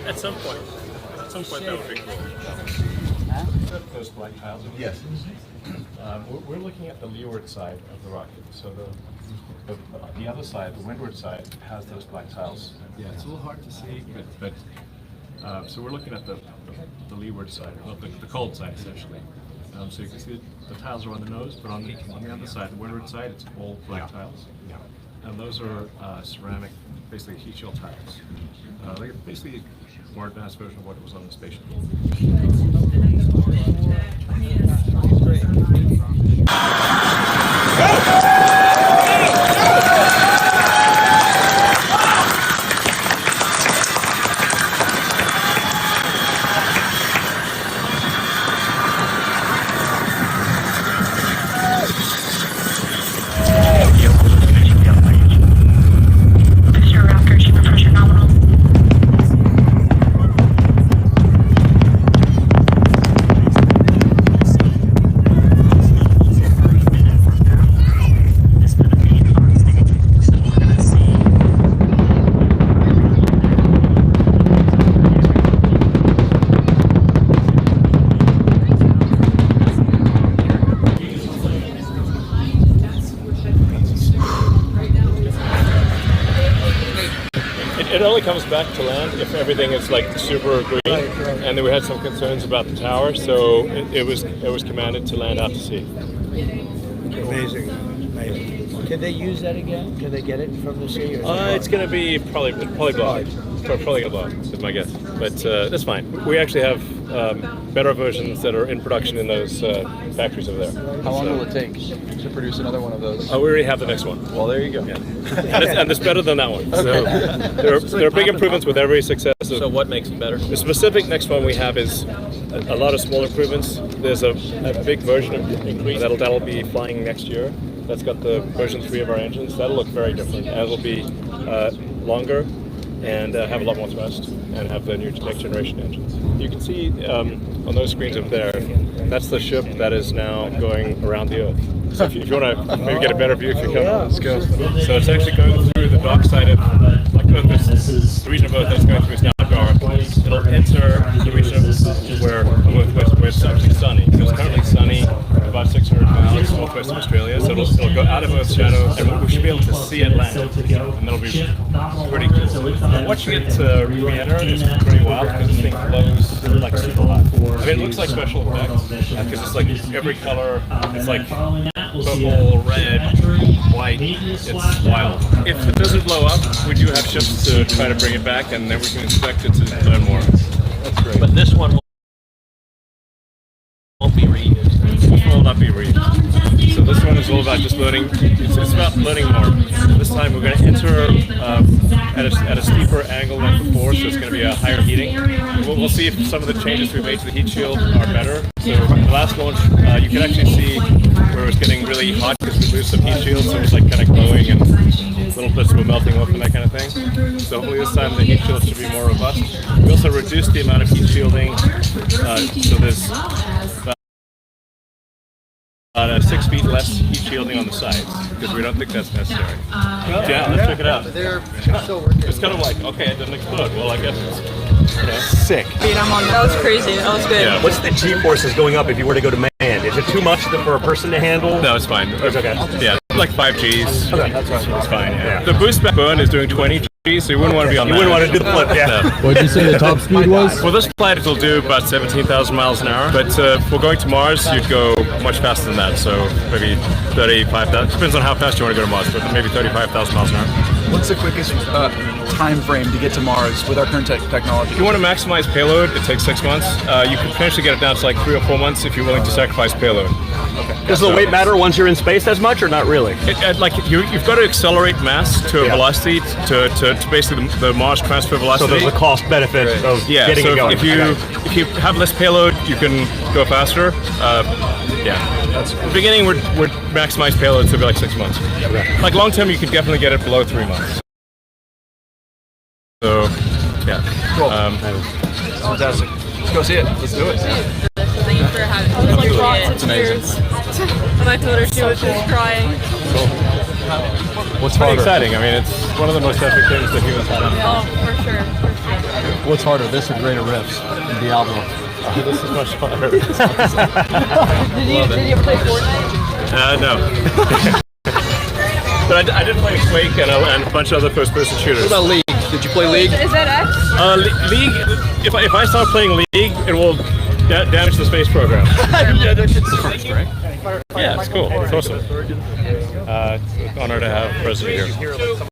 At some point. At some point that would be cool. Those black tiles. Yes. We're looking at the leeward side of the rocket. So the other side, the windward side, has those black tiles. Yeah, it's a little hard to see, but so we're looking at the leeward side, well, the cold side essentially. So you can see the tiles are on the nose, but on the other side, the windward side, it's all black tiles. Yeah. And those are ceramic, basically heat shield tiles. They're basically a more advanced version of what was on the spaceship. It only comes back to land if everything is like super green, and then we had some concerns about the tower, so it was commanded to land out to sea. Amazing, amazing. Can they use that again? Can they get it from the sea? It's going to be probably blocked. Probably going to block, is my guess. But that's fine. We actually have better versions that are in production in those factories over there. How long will it take to produce another one of those? We already have the next one. Well, there you go. Yeah. and it's better than that one. So there are big improvements with every successive. So what makes it better? The specific next one we have is a lot of small improvements. There's a big version of increase that'll be flying next year. That's got the version 3 of our engines. That'll look very different. And it'll be longer and have a lot more thrust and have the new next generation engines. You can see on those screens up there, that's the ship that is now going around the Earth. So if you want to maybe get a better view, if you come, let's go. So it's actually going through the dark side of like Earth. The region of Earth that's going through is now dark. It'll enter the region where it's actually sunny. So it's currently sunny about 600 miles northwest of Australia. So it'll go out of Earth's shadow, and we should be able to see it land. And that'll be pretty cool. Watching it re-enter is pretty wild because this thing glows like super hot. I mean, it looks like special effects because it's like every color. It's like purple, red, white. It's wild. If it doesn't blow up, we do have ships to try to bring it back, and then we can expect it to learn more. That's great. But this one won't be reused. This will not be reused. So this one is all about just learning. It's about learning more. This time we're going to enter at a steeper angle than before, so it's going to be a higher heating. We'll see if some of the changes we made to the heat shield are better. So the last launch, you can actually see where it was getting really hot because we moved some heat shields, so it was like kind of glowing and little bits were melting off and that kind of thing. So hopefully this time the heat shield should be more robust. We also reduced the amount of heat shielding, so there's about 6 feet less heat shielding on the sides because we don't think that's necessary. Yeah, let's check it out. It's kind of like, okay, it didn't explode. Well, I guess it's Sick. That was crazy. That was good. Yeah. What's the G-forces going up if you were to go to manned? Is it too much for a person to handle? No, it's fine. It's okay. Yeah, like 5 Gs. Okay, that's fine. It's fine. Yeah. The boost back burn is doing 20 Gs, so you wouldn't want to be on that. You wouldn't want to do the flip, yeah. What did you say the top speed was? Well, this flight will do about 17,000 miles an hour, but if we're going to Mars, you'd go much faster than that, so maybe 35,000. Depends on how fast you want to go to Mars, but maybe 35,000 miles an hour. What's the quickest time frame to get to Mars with our current technology? If you want to maximize payload, it takes 6 months. You can potentially get it down to like 3 or 4 months if you're willing to sacrifice payload. Okay. Does the weight matter once you're in space as much, or not really? Like you've got to accelerate mass to a velocity to basically the Mars transfer velocity. So there's a cost benefit of getting it going. If you have less payload, you can go faster. At the beginning, we'd maximize payload, so it'd be like 6 months. Okay. Like long term, you could definitely get it below 3 months. So, yeah. Cool. Fantastic. Let's go see it. Let's do it. Thank you for having me. I was like brought to tears. And I told her she was just crying. Cool. What's Pretty harder? exciting. I mean, it's one of the most epic things that humans have done. Oh, for sure. For sure. What's harder, this or Greater Rifts in Diablo? This is much harder. Did you ever play Fortnite? No. But I did play Quake and a bunch of other first-person shooters. What about League? Did you play League? Is that X? League. If I start playing League, it will damage the space program. Yeah, that's the first, right? Yeah, it's cool. It's awesome. It's an honor to have President here.